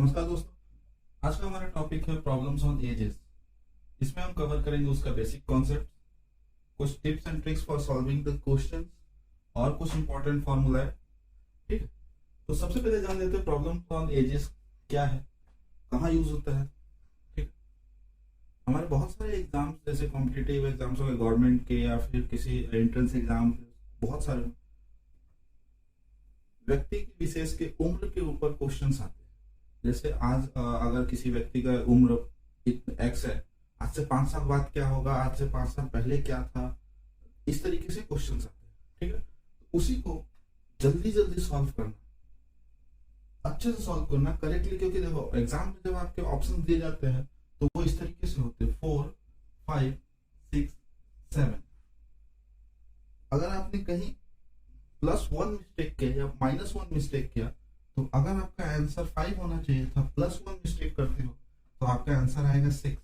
नमस्कार दोस्तों, आज का हमारा टॉपिक है प्रॉब्लम्स ऑन एजेस। इसमें हम कवर करेंगे उसका बेसिक कॉन्सेप्ट, कुछ tips and tricks for solving the question और कुछ इंपॉर्टेंट फॉर्मूला है। ठीक है, तो सबसे पहले जान लेते हैं प्रॉब्लम्स ऑन एजेस क्या है, कहाँ यूज होता है। ठीक, हमारे बहुत सारे एग्जाम्स जैसे कॉम्पिटिटिव एग्जाम्स हो गए गवर्नमेंट के या फिर किसी एंट्रेंस एग्जाम, बहुत सारे व्यक्ति की विशेष के उम्र के ऊपर क्वेश्चंस आते हैं। जैसे आज अगर किसी व्यक्ति का उम्र एक्स है, आज से 5 साल बाद क्या होगा, आज से 5 साल पहले क्या था, इस तरीके से क्वेश्चंस आते हैं। ठीक है, उसी को जल्दी जल्दी सॉल्व करना, अच्छे से सॉल्व करना करेक्टली, क्योंकि देखो एग्जाम में जब आपके ऑप्शन दिए जाते हैं तो वो इस तरीके से होते हैं 4, 5, 6, 7। अगर आपने कहीं +1 मिस्टेक किया या -1 मिस्टेक किया तो अगर आपका आंसर 5 होना चाहिए था, +1 मिस्टेक करते हो तो आपका आंसर आएगा 6।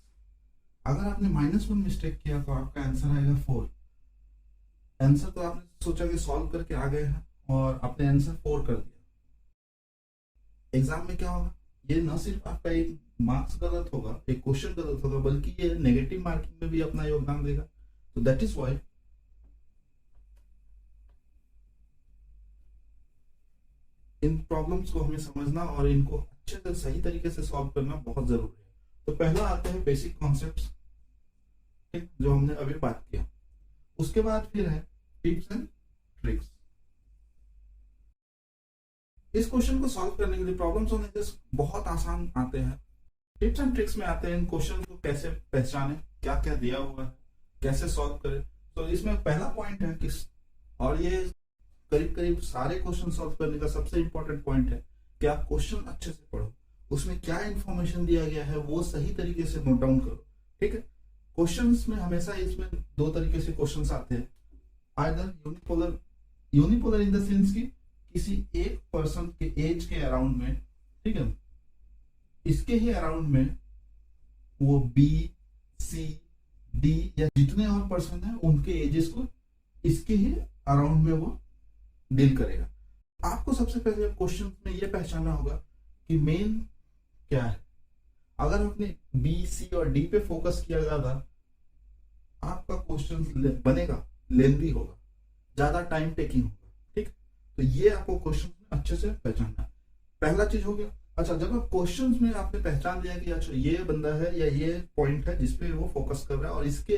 अगर आपने -1 मिस्टेक किया तो आपका आंसर आएगा 4। आंसर तो आपने सोचा कि सॉल्व करके आ गए हैं और आपने आंसर 4 कर दिया। एग्जाम में क्या होगा, ये न सिर्फ आपका एक मार्क्स गलत होगा, एक क्वेश्चन गलत होगा, बल्कि ये नेगेटिव मार्किंग में भी अपना योगदान देगा। तो that is why in problems को हमें समझना और इनको अच्छे से सही तरीके से सॉल्व करना बहुत जरूरी है। तो पहला आते हैं बेसिक कॉन्सेप्ट्स, ठीक, जो हमने अभी बात किया। उसके बाद फिर है टिप्स एंड ट्रिक्स। इस क्वेश्चन को सॉल्व करने के लिए प्रॉब्लम्स ऑन एजेस बहुत आसान आते हैं। टिप्स एंड ट्रिक्स में आते हैं इन क्वेश्चन को कैसे पहचाने, क्या क्या दिया हुआ है, कैसे सॉल्व करें। तो इसमें पहला पॉइंट है किस, और ये करीब करीब सारे क्वेश्चन सॉल्व करने का सबसे इंपॉर्टेंट पॉइंट है कि आप क्वेश्चन अच्छे से पढ़ो, उसमें क्या इंफॉर्मेशन दिया गया है वो सही तरीके से नोट डाउन करो। ठीक है, क्वेश्चंस में हमेशा इसमें 2 तरीके से क्वेश्चंस आते हैं, either unipolar in the sense की किसी एक पर्सन के एज के अराउंड में, ठीक है, इसके ही अराउंड में वो बी, सी, डी या जितने और पर्सन है उनके एजेस को इसके ही अराउंड में वो डील करेगा। आपको सबसे पहले क्वेश्चन में ये पहचानना होगा कि मेन क्या है। अगर आपने बी, सी और डी पे फोकस किया ज्यादा, आपका क्वेश्चन बनेगा लेंथी होगा, ज्यादा टाइम टेकिंग होगा। ठीक, तो ये आपको क्वेश्चन अच्छे से पहचानना, पहला चीज हो गया। अच्छा, जब आप क्वेश्चंस में आपने पहचान लिया कि अच्छा ये बंदा है या ये पॉइंट है जिसपे वो फोकस कर रहा है और इसके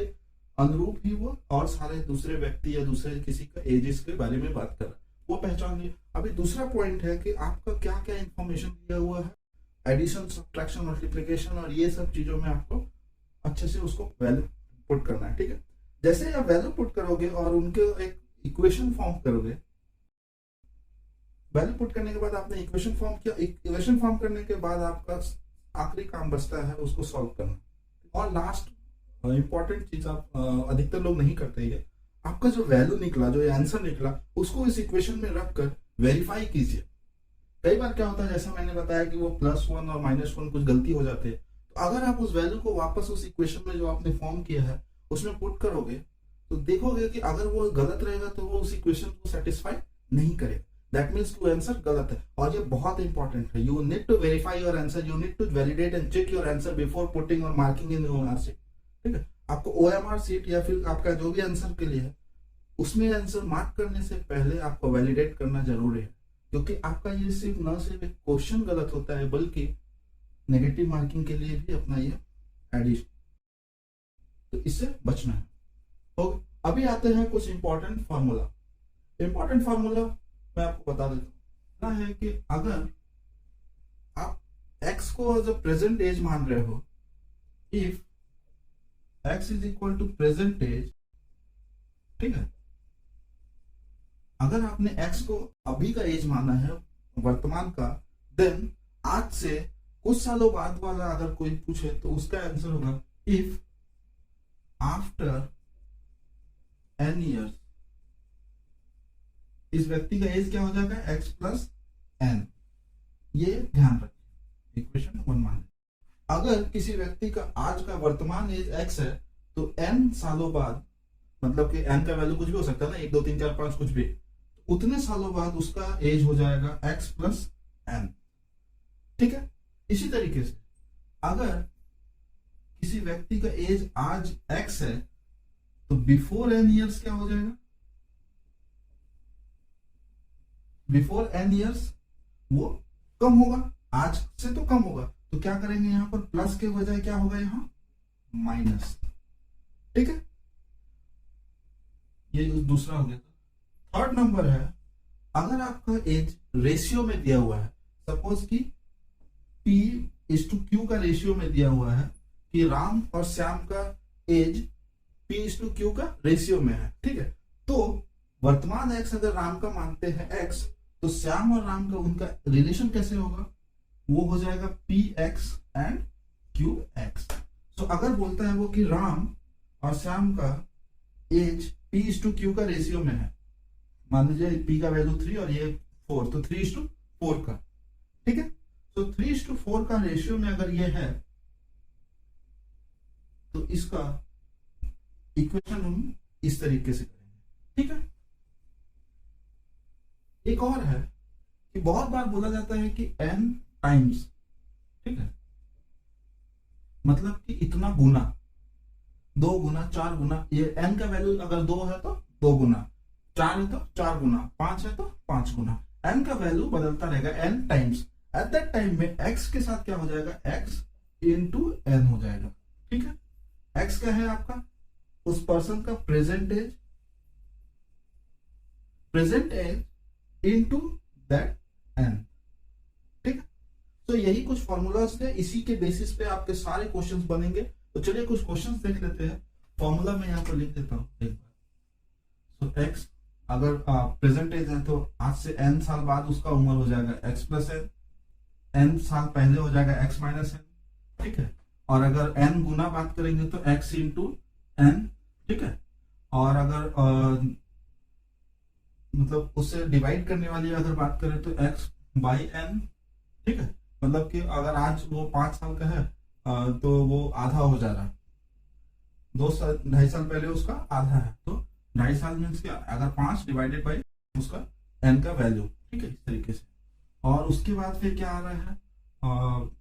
अनुरूप ही वो और सारे दूसरे व्यक्ति या दूसरे किसी का एजेस के बारे में बात कर रहा है, वो पहचान लिया। अभी दूसरा पॉइंट है कि आपका क्या क्या इंफॉर्मेशन दिया हुआ है, एडिशन, सब्ट्रैक्शन, मल्टीप्लिकेशन और ये सब चीजों में आपको अच्छे से उसको वैल्यू पुट करना है। ठीक है, जैसे आप वैल्यू पुट करोगे और उनके एक इक्वेशन फॉर्म करोगे, वैल्यू पुट करने के बाद आपने इक्वेशन फॉर्म किया, इक्वेशन फॉर्म करने के बाद आपका आखिरी काम बचता है उसको सॉल्व करना। और लास्ट इंपॉर्टेंट चीज आप अधिकतर लोग नहीं करते हैं, आपका जो वैल्यू निकला, जो आंसर निकला, उसको इस इक्वेशन में रखकर वेरीफाई कीजिए। कई बार क्या होता है, जैसा मैंने बताया कि वो +1 और -1 कुछ गलती हो जाते हैं, तो अगर आप उस वैल्यू को वापस उस इक्वेशन में जो आपने फॉर्म किया है उसमें पुट करोगे तो देखोगे कि अगर वो गलत रहेगा तो वो उस इक्वेशन को सेटिस्फाई नहीं करेगा। दैट मीन्स वो आंसर गलत है। और ये बहुत इंपॉर्टेंट है, you need to verify your answer, you need to validate and check your answer before putting और मार्किंग इन OMR शीट। ठीक है, आपको OMR शीट या फिर आपका जो भी आंसर के लिए है उसमें आंसर मार्क करने से पहले आपको वैलिडेट करना जरूरी है, क्योंकि आपका ये सिर्फ न सिर्फ एक क्वेश्चन गलत होता है बल्कि नेगेटिव मार्किंग के लिए भी अपना ये एडिशन, तो इससे बचना है। तो अभी आते हैं कुछ इंपॉर्टेंट फार्मूला। इंपॉर्टेंट फार्मूला मैं आपको बता देता हूँ है कि अगर आप x को एज अ प्रेजेंट एज मान रहे हो, if x is equal to present age, ठीक है, अगर आपने x को अभी का एज माना है, वर्तमान का, देन आज से कुछ सालों बाद वाला अगर कोई पूछे तो उसका आंसर होगा इफ आफ्टर n years, इस व्यक्ति का एज क्या हो जाएगा x + n। ये ध्यान रखिए, इक्वेशन 1 मान। अगर किसी व्यक्ति का आज का वर्तमान एज x है तो n सालों बाद, मतलब कि n का वैल्यू कुछ भी हो सकता है ना, 1, 2, 3, 4, 5 कुछ भी, उतने सालों बाद उसका एज हो जाएगा x + n। ठीक है, इसी तरीके से अगर किसी व्यक्ति का एज आज x है तो बिफोर n ईयर्स क्या हो जाएगा, बिफोर n ईयर्स वो कम होगा, आज से तो कम होगा, तो क्या करेंगे यहां पर प्लस के बजाय क्या होगा यहां माइनस। ठीक है, ये दूसरा हो गया। थर्ड नंबर है, अगर आपका एज रेशियो में दिया हुआ है, सपोज कि P/Q का रेशियो में दिया हुआ है कि राम और श्याम का एज P/Q का रेशियो में है, ठीक है, तो वर्तमान x अगर राम का मानते हैं x, तो श्याम और राम का उनका रिलेशन कैसे होगा, वो हो जाएगा Px एंड Qx। तो अगर बोलता है वो कि राम और श्याम का एज P/Q का रेशियो में है, मान लीजिए P का वैल्यू 3 और ये 4, तो 3:4 का, ठीक है, तो 3:4 का रेशियो में अगर ये है तो इसका इक्वेशन हम इस तरीके से करेंगे। ठीक है, एक और है कि बहुत बार बोला जाता है कि n टाइम्स, ठीक है, मतलब कि इतना गुना, 2 गुना 4 गुना, ये n का वैल्यू अगर 2 है तो 2 गुना, 4 है तो 4 गुना, 5 है तो 5 गुना, n का वैल्यू बदलता रहेगा n times. At that time में x के साथ क्या हो जाएगा, x इंटू n हो जाएगा। ठीक है, x क्या है आपका, उस पर्सन का present age into that n। ठीक है, तो यही कुछ फॉर्मूलाज थे, इसी के बेसिस पे आपके सारे क्वेश्चंस बनेंगे। तो चलिए कुछ क्वेश्चंस देख लेते हैं। फॉर्मूला मैं यहाँ पर लिख देता हूँ एक बार। तो x अगर प्रेजेंट एज है तो आज से n साल बाद उसका उम्र हो जाएगा x प्लस n साल पहले हो जाएगा x माइनस n। ठीक है, और अगर n गुना बात करेंगे तो x इंटू n। ठीक है, और अगर मतलब उससे डिवाइड करने वाली अगर बात करें तो x बाई n। ठीक है, मतलब कि अगर आज वो 5 साल का है तो वो आधा हो जा रहा है, 2.5 साल पहले उसका आधा है, तो 2.5 साल मीन्स क्या, अगर 5 डिवाइडेड बाई उसका n का वैल्यू। ठीक है, इस तरीके से। और उसके बाद फिर क्या आ रहा है,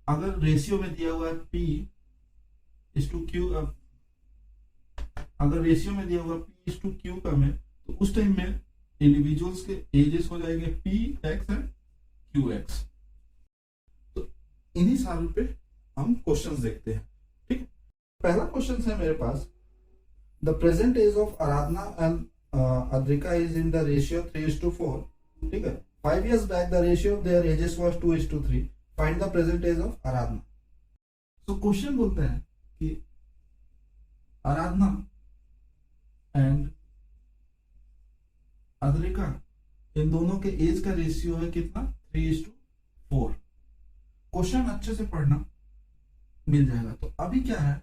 अगर रेशियो में दिया हुआ है P/Q, अगर रेशियो में दिया हुआ P/Q का में, तो उस टाइम में इंडिविजुअल्स के एजेस हो जाएंगे Px एंड Qx। तो इन्हीं सारों पे हम क्वेश्चंस देखते हैं। ठीक है, पहला क्वेश्चन है मेरे पास, the present age of Aradhana and Adrika is in the ratio 3:4। ठीक है, 5 years back the ratio of their ages was 2:3. Find the present age of आराधना। तो क्वेश्चन बोलते हैं कि आराधना एंड अद्रिका इन दोनों के एज का रेशियो है कितना, 3:4। क्वेश्चन अच्छे से पढ़ना, मिल जाएगा। तो अभी क्या है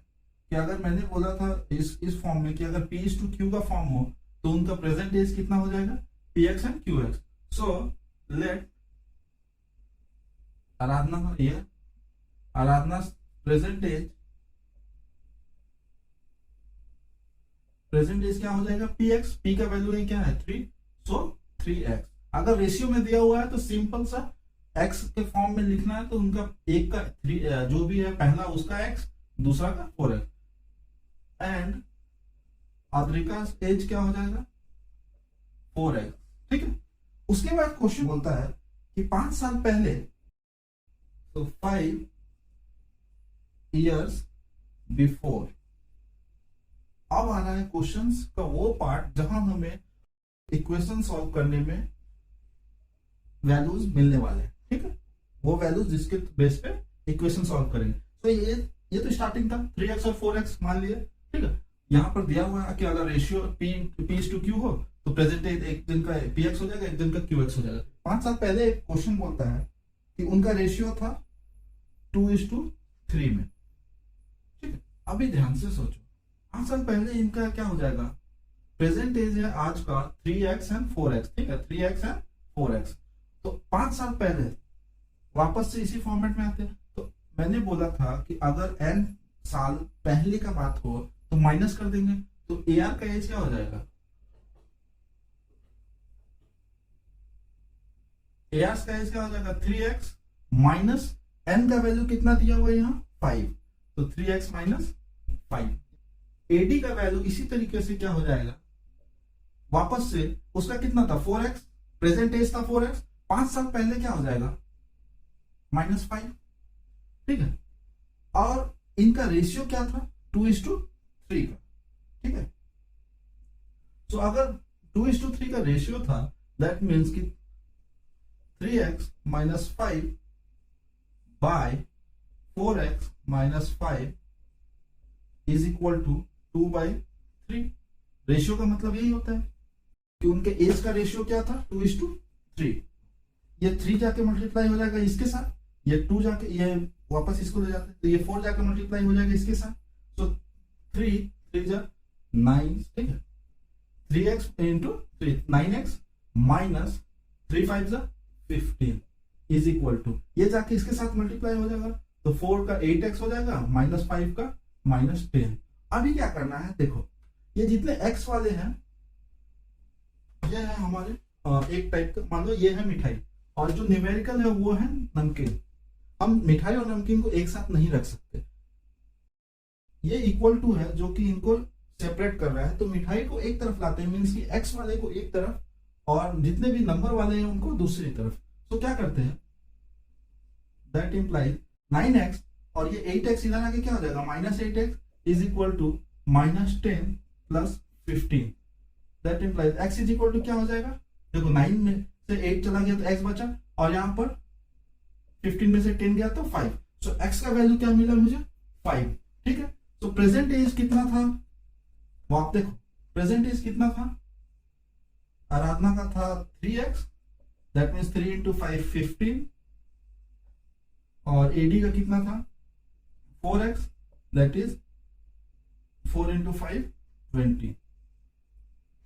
कि अगर मैंने बोला था इस फॉर्म में कि अगर P/Q का फॉर्म हो तो उनका प्रेजेंट एज कितना हो जाएगा, Px and Qx। So let Aradhana here, Aradhana present age क्या हो जाएगा, Px, P का वैल्यू क्या है 3, सो 3x। अगर रेशियो में दिया हुआ है तो सिंपल सा x के फॉर्म में लिखना है, तो उनका एक का 3 जो भी है, पहला उसका x, दूसरा का 4x, एंड अद्रिका एज क्या हो जाएगा 4x। ठीक है, उसके बाद क्वेश्चन बोलता है कि 5 साल पहले, तो 5 years बिफोर। अब आ रहा है क्वेश्चंस का वो पार्ट जहां हमें इक्वेशन सॉल्व करने में वैल्यूज मिलने वाले हैं। ठीक है, वो वैल्यूज जिसके बेस पे इक्वेशन सॉल्व करेंगे। तो ये तो स्टार्टिंग था, 3x और 4x मान लिए। ठीक है, यहाँ पर दिया हुआ है कि अगर रेशियो P/Q हो तो प्रेजेंट एज एक दिन का Px हो जाएगा, एक दिन का Qx हो जाएगा। 5 साल पहले एक क्वेश्चन बोलता है कि उनका रेशियो था 2:3 में। ठीक है, अभी ध्यान से सोचो, 5 साल पहले इनका क्या हो जाएगा, प्रेजेंट एज है आज का 3x एंड 4x। ठीक है, 3x एंड 4x। तो 5 साल पहले वापस से इसी फॉर्मेट में आते हैं। तो मैंने बोला था कि अगर n साल पहले का बात हो तो माइनस कर देंगे, तो AR का एज क्या हो जाएगा, AR का एज क्या हो जाएगा 3x माइनस n का वैल्यू कितना दिया हुआ है यहाँ 5, तो 3x माइनस 5। AD का वैल्यू इसी तरीके से क्या हो जाएगा, वापस से उसका कितना था 4x, प्रेजेंट एज था 4x, 5 साल पहले क्या हो जाएगा -5, ठीक है। और इनका रेशियो क्या था 2:3 का, ठीक है। तो अगर 2:3 का रेशियो था, दैट मीन्स कि 3x minus 5 by 4x minus 5 is equal to 2/3। Ratio का मतलब यही होता है कि उनके एज का रेशियो क्या था 2:3। ये 3 जाके मल्टीप्लाई हो जाएगा इसके साथ, ये 2 जाके ये वापस इसको ले जाते हैं, तो ये 4 जाके मल्टीप्लाई हो जाएगा इसके साथ, तो 3 जा 9, ठीक है। 3x इंटू 9x माइनस 3 5 जा 15 इज इक्वल टू, ये जाके इसके साथ मल्टीप्लाई हो जाएगा, तो 4 का 8x हो जाएगा माइनस 5 का -10। अभी क्या करना है, देखो ये जितने x वाले हैं ये है हमारे एक टाइप का, मान लो ये है मिठाई, और जो न्यूमेरिकल है वो है नमकीन। हम मिठाई और नमकीन को एक साथ नहीं रख सकते, ये इक्वल टू है जो कि इनको सेपरेट कर रहा है, तो मिठाई को एक तरफ लाते हैं, मीन्स कि x वाले को एक तरफ और जितने भी नंबर वाले हैं उनको दूसरी तरफ। तो क्या करते हैं, दैट इंप्लाइज 9x और ये 8x इधर आके क्या हो जाएगा -8x is equal to -10 plus 15। That implies x is equal to क्या हो जाएगा, देखो 9 में से 8 चला गया तो x बचा, और यहां पर 15 में से 10 गया तो 5। सो x का वैल्यू क्या मिला मुझे 5, ठीक है। तो प्रेजेंट एज कितना था, वो आप देखो प्रेजेंट एज कितना था, आराधना का था 3x, दैट मीन्स 3 इंटू 5 15, और एडी का कितना था 4x, दैट इज 4 इंटू 5 20,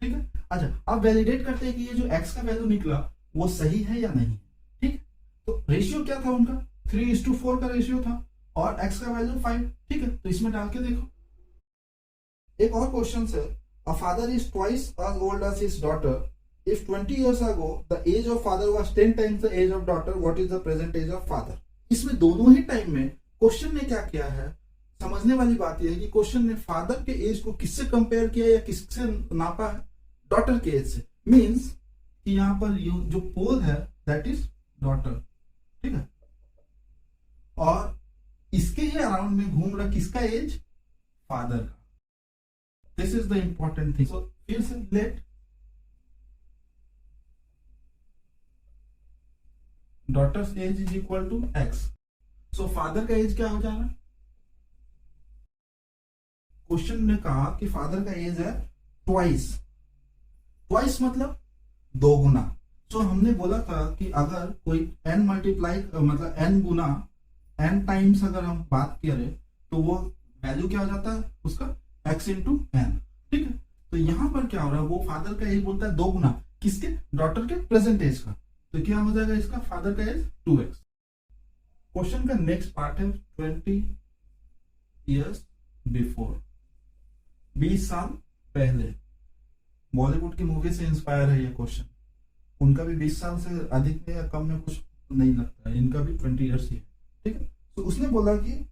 ठीक है। अच्छा अब वैलिडेट करते हैं कि ये जो x का वैल्यू निकला वो सही है या नहीं, ठीक। तो रेशियो क्या था उनका 3:4 का रेशियो था, और x का वैल्यू 5, ठीक है। तो इसमें डाल के देखो। एक और क्वेश्चन है, a father is twice as old as his daughter. If 20 years ago the age of father was 10 times the age of daughter, what is the present age of father? इसमें दोनों ही टाइम में question ने क्या किया है, समझने वाली बात यह है कि क्वेश्चन ने फादर के एज को किससे कंपेयर किया या किससे नापा है, डॉटर के एज से। मींस कि यहां पर जो पोल है दैट इज डॉटर, ठीक है, और इसके ही अराउंड में घूम रहा किसका एज, फादर का। This is the important thing. So फिर से let daughter's age is equal to x। So father का एज क्या हो जाएगा, क्वेश्चन ने कहा कि फादर का एज है ट्वाइस, ट्वाइस मतलब 2 गुना। सो हमने बोला था कि अगर कोई n मल्टीप्लाई मतलब n गुना n टाइम्स अगर हम बात करें तो वो वैल्यू क्या हो जाता है उसका x इंटू n, ठीक है। तो यहां पर क्या हो रहा है, वो फादर का एज बोलता है 2 गुना किसके, डॉटर के प्रेजेंट एज का, तो क्या हो जाएगा इसका फादर का एज 2x। क्वेश्चन का नेक्स्ट पार्ट है 20 years बिफोर, 20 साल पहले। बॉलीवुड की मूवी से इंस्पायर है ये क्वेश्चन, उनका भी 20 साल से अधिक में या कम में कुछ नहीं लगता है, इनका भी 20 years ही है, ठीक है। तो उसने बोला कि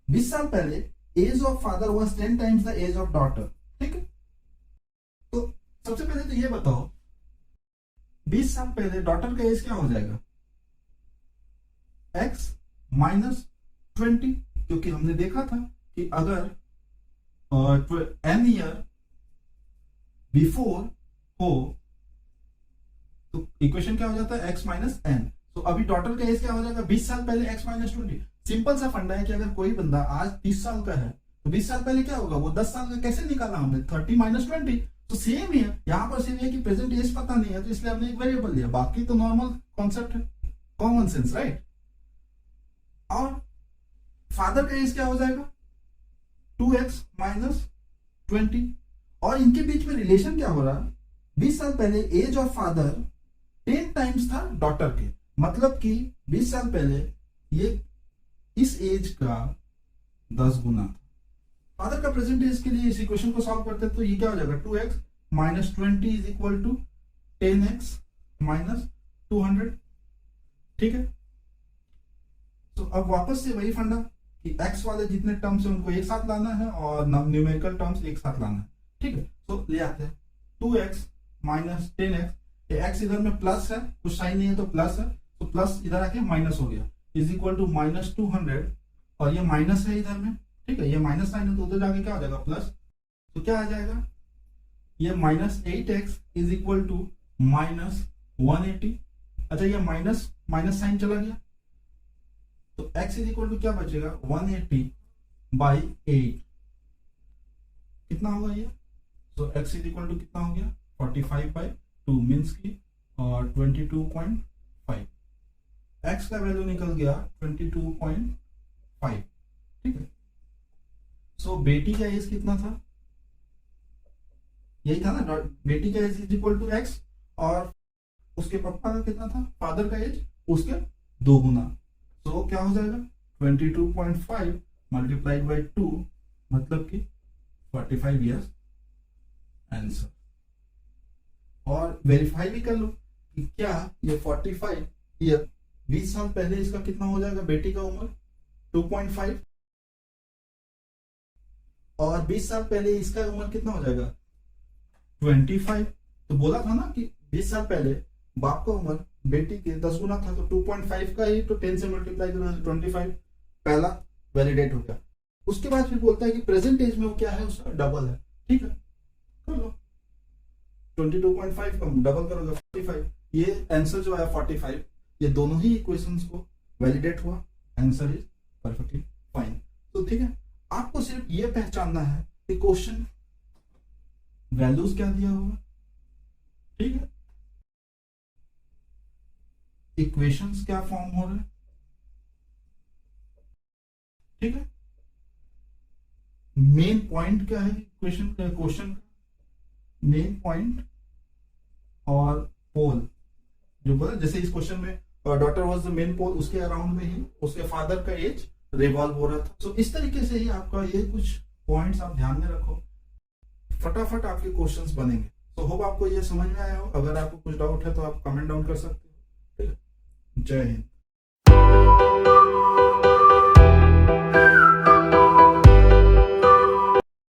20 साल पहले age of father was 10 times the age of daughter, ठीक है। तो सबसे पहले तो ये बताओ 20 साल पहले डॉटर का एज क्या हो जाएगा, x माइनस 20, क्योंकि हमने देखा था कि अगर n ईयर बिफोर हो तो इक्वेशन क्या हो जाता है x माइनस n। तो अभी डॉटर का एज क्या हो जाएगा 20 साल पहले x माइनस 20। सिंपल सा फंडा है कि अगर कोई बंदा आज 30 साल का है तो 20 साल पहले क्या होगा, वो 10 साल का कैसे निकाला हमने 30 माइनस 20। तो सेम ही है यहाँ पर, सेम है कि प्रेजेंट एज पता नहीं है तो इसलिए हमने एक वेरिएबल लिया, बाकी तो नॉर्मल कॉन्सेप्ट है, कॉमन सेंस, राइट। और फादर का एज क्या हो जाएगा 2x माइनस 20, और इनके बीच में रिलेशन क्या हो रहा, 20 साल पहले एज ऑफ फादर 10 टाइम्स था डॉटर के, मतलब कि 20 साल पहले ये इस एज का 10 गुना था। फादर का प्रेजेंट एज के लिए इस इक्वेशन को सॉल्व करते हैं तो ये क्या हो जाएगा 2x minus 20 is equal to 10x minus 200, ठीक है। तो अब वापस से वही फंडा कि x वाले जितने टर्म्स है उनको एक साथ लाना है और न्यूमेरिकल टर्म्स एक साथ लाना है, ठीक है। तो ले आते हैं 2x माइनस 10x, ये x इधर में प्लस है, कुछ साइन नहीं है तो प्लस है, तो प्लस इधर आके माइनस हो गया, इज इक्वल टू माइनस 200, और ये माइनस है इधर में, ठीक है, ये माइनस साइन है तो उधर जाके क्या हो जाएगा प्लस, तो क्या आ जाएगा ये minus 8x is equal to minus 180। अच्छा ये माइनस माइनस साइन चला गया तो x इज इक्वल टू क्या बचेगा 180/8, कितना होगा ये, तो x इज इक्वल टू कितना हो गया 45/2 मीन्स की और 22.5, x का वैल्यू निकल गया 22.5, ठीक है। सो बेटी का एज कितना था, यही था ना, बेटी का age is equal to x, और उसके पापा का कितना था, फादर का एज उसके 2 गुना, तो क्या हो जाएगा 22.5 मल्टीप्लाइड बाई 2 मतलब कि 45 ईयर्स आंसर। और वेरीफाई भी कर लो कि क्या ये 45 ईयर 20 साल पहले इसका कितना हो जाएगा बेटी का उम्र 2.5, और 20 साल पहले इसका उम्र कितना हो जाएगा 25। तो बोला था ना कि 20 साल पहले बाप का उम्र बेटी के 10 गुना था, तो 2.5 का ही तो 10 से मल्टीप्लाई करो 25, पहला वैलिडेट हो गया। उसके बाद फिर बोलता है कि प्रेजेंट एज में वो क्या है उसका डबल है, ठीक है, कर लो 22.5 का डबल करोगे 45, ये आंसर जो है 45, ये दोनों ही इक्वेशंस को वैलिडेट हुआ, आंसर इज परफेक्टली फाइन। तो ठीक है, आपको सिर्फ ये पहचानना है कि क्वेश्चन वैल्यूज क्या दिया हुआ, ठीक है, इक्वेशंस क्या फॉर्म हो रहे हैं, ठीक है, मेन पॉइंट क्या है क्वेश्चन का मेन पॉइंट, और पोल जो बोला, जैसे इस क्वेश्चन में डॉटर वाज द मेन पोल, उसके अराउंड में ही उसके फादर का एज रिवॉल्व हो रहा था। तो इस तरीके से ही आपका ये कुछ पॉइंट्स आप ध्यान में रखो, फटाफट आपके क्वेश्चंस बनेंगे। तो होप आपको ये समझ में आया हो, अगर आपको कुछ डाउट है तो आप कमेंट डाउन कर सकते हो, ठीक है। जय हिंद।